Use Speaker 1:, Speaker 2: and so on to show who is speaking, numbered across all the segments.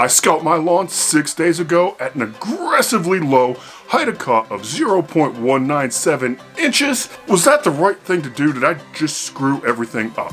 Speaker 1: I scalped my lawn 6 days ago at an aggressively low height of cut of 0.197 inches. Was that the right thing to do? Did I just screw everything up?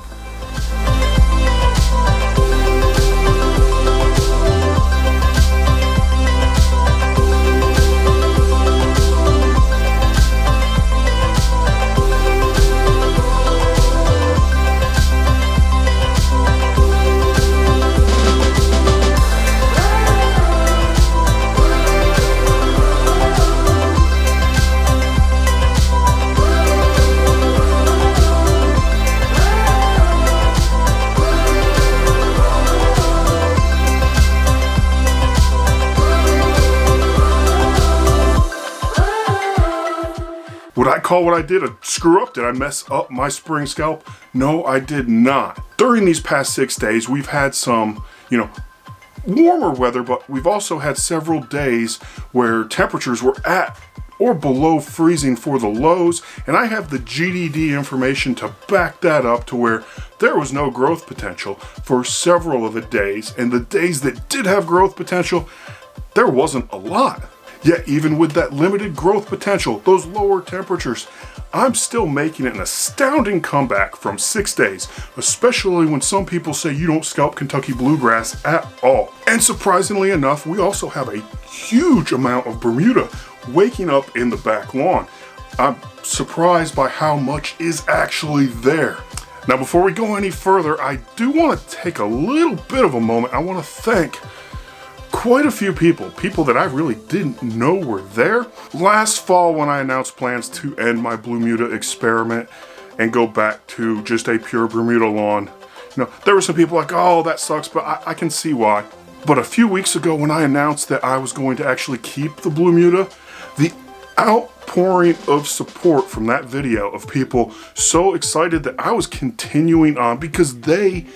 Speaker 1: Would I call what I did a screw up? Did I mess up my spring scalp? No, I did not. During these past 6 days, we've had some, warmer weather, but we've also had several days where temperatures were at or below freezing for the lows, and I have the GDD information to back that up to where there was no growth potential for several of the days, and the days that did have growth potential, there wasn't a lot. Yet even with that limited growth potential, those lower temperatures, I'm still making an astounding comeback from 6 days, especially when some people say you don't scalp Kentucky bluegrass at all. And surprisingly enough, we also have a huge amount of Bermuda waking up in the back lawn. I'm surprised by how much is actually there. Now, before we go any further, I do want to take a little bit of a moment. I want to thank quite a few people that I really didn't know were there. Last fall, when I announced plans to end my bluemuda experiment and go back to just a pure Bermuda lawn, there were some people like, oh, that sucks, but I can see why. But a few weeks ago, when I announced that I was going to actually keep the bluemuda, the outpouring of support from that video of people so excited that I was continuing on because they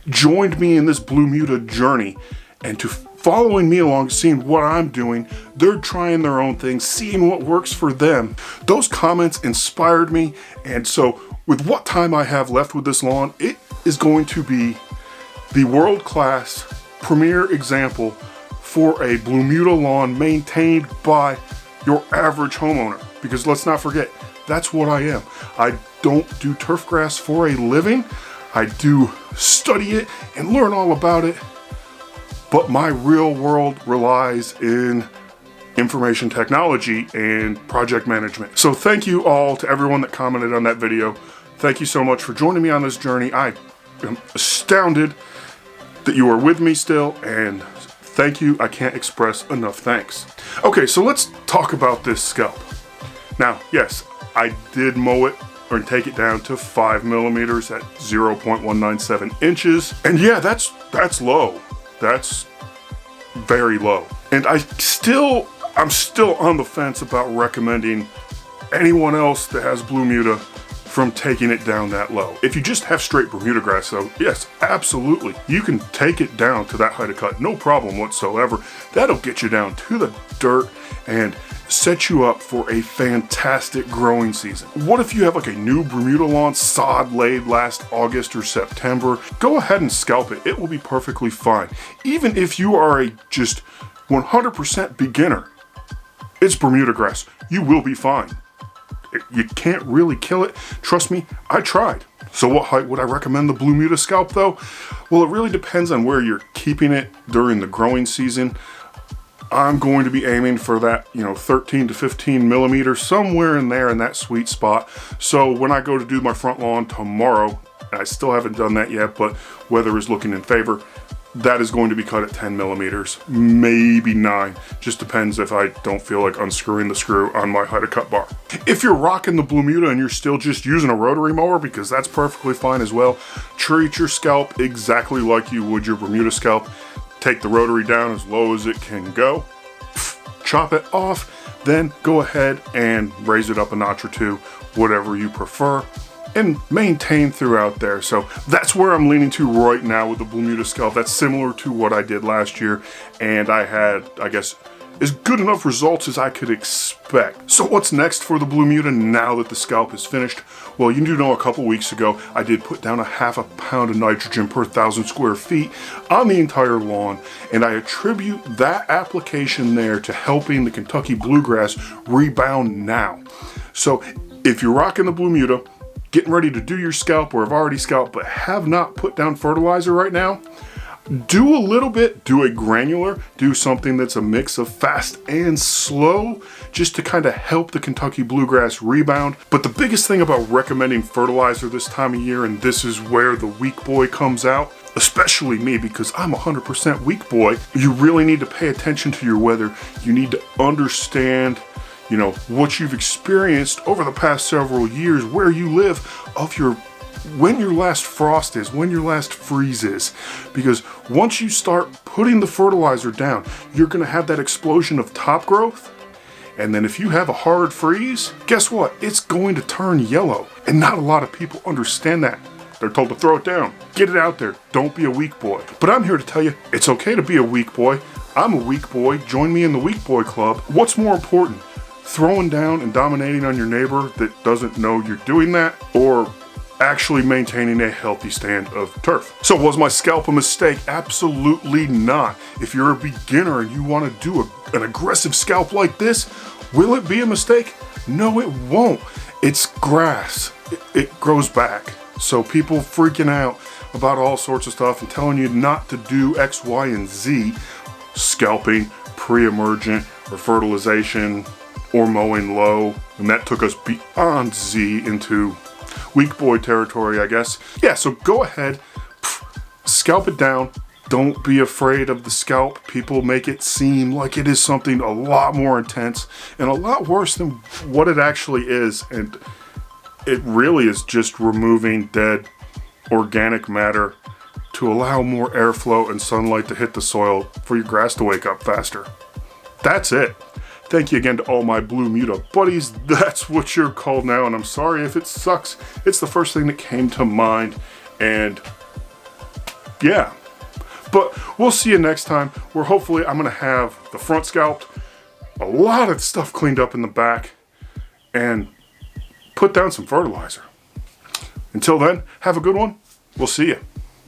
Speaker 1: joined me in this bluemuda journey, and to following me along, seeing what I'm doing, they're trying their own thing, seeing what works for them. Those comments inspired me, and so with what time I have left with this lawn, it is going to be the world-class premier example for a bluemuda lawn maintained by your average homeowner. Because let's not forget, that's what I am. I don't do turf grass for a living. I do study it and learn all about it. But my real world relies in information technology and project management. So thank you all to everyone that commented on that video. Thank you so much for joining me on this journey. I am astounded that you are with me still, and thank you. I can't express enough thanks. Okay, so let's talk about this scalp. Now, yes, I did mow it or take it down to 5 millimeters at 0.197 inches. And yeah, that's low. That's very low. And I'm still on the fence about recommending anyone else that has bluemuda from taking it down that low. If you just have straight Bermuda grass though, yes, absolutely. You can take it down to that height of cut, no problem whatsoever. That'll get you down to the dirt and set you up for a fantastic growing season. What if you have like a new Bermuda lawn, sod laid last August or September? Go ahead and scalp it. It will be perfectly fine. Even if you are a just 100% beginner, it's Bermuda grass. You will be fine. You can't really kill it. Trust me, I tried. So what height would I recommend the bluemuda scalp though? Well, it really depends on where you're keeping it during the growing season. I'm going to be aiming for that, 13 to 15 millimeters, somewhere in there in that sweet spot. So when I go to do my front lawn tomorrow, and I still haven't done that yet, but weather is looking in favor, that is going to be cut at 10 millimeters, maybe 9. Just depends if I don't feel like unscrewing the screw on my height of cut bar. If you're rocking the bluemuda and you're still just using a rotary mower, because that's perfectly fine as well, treat your scalp exactly like you would your Bermuda scalp. Take the rotary down as low as it can go, chop it off, then go ahead and raise it up a notch or two, whatever you prefer, and maintain throughout there. So that's where I'm leaning to right now with the bluemuda scalp. That's similar to what I did last year, and I had, as good enough results as I could expect. So what's next for the bluemuda now that the scalp is finished? Well, you do know a couple weeks ago, I did put down 1/2 pound of nitrogen per 1,000 square feet on the entire lawn, and I attribute that application there to helping the Kentucky bluegrass rebound now. So if you're rocking the bluemuda, getting ready to do your scalp, or have already scalped but have not put down fertilizer right now, do a little bit, do a granular, do something that's a mix of fast and slow, just to kind of help the Kentucky bluegrass rebound. But the biggest thing about recommending fertilizer this time of year, and this is where the weak boy comes out, especially me because I'm 100% weak boy, you really need to pay attention to your weather. You need to understand, you know, what you've experienced over the past several years, where you live, of your when your last frost is, when your last freeze is. Because once you start putting the fertilizer down, you're gonna have that explosion of top growth. And then if you have a hard freeze, guess what? It's going to turn yellow. And not a lot of people understand that. They're told to throw it down, get it out there, don't be a weak boy. But I'm here to tell you, it's okay to be a weak boy. I'm a weak boy, join me in the weak boy club. What's more important? Throwing down and dominating on your neighbor that doesn't know you're doing that, or actually maintaining a healthy stand of turf? So was my scalp a mistake? Absolutely not. If you're a beginner and you want to do an aggressive scalp like this, will it be a mistake? No, it won't. It's grass. It grows back. So people freaking out about all sorts of stuff and telling you not to do X, Y, and Z, scalping, pre-emergent, or fertilization, or mowing low, and that took us beyond Z into weak boy territory, I guess. Yeah, so go ahead, scalp it down. Don't be afraid of the scalp. People make it seem like it is something a lot more intense and a lot worse than what it actually is. And it really is just removing dead organic matter to allow more airflow and sunlight to hit the soil for your grass to wake up faster. That's it. Thank you again to all my bluemuda buddies. That's what you're called now, and I'm sorry if it sucks. It's the first thing that came to mind, and yeah. But we'll see you next time, where hopefully I'm gonna have the front scalped, a lot of stuff cleaned up in the back, and put down some fertilizer. Until then, have a good one. We'll see you.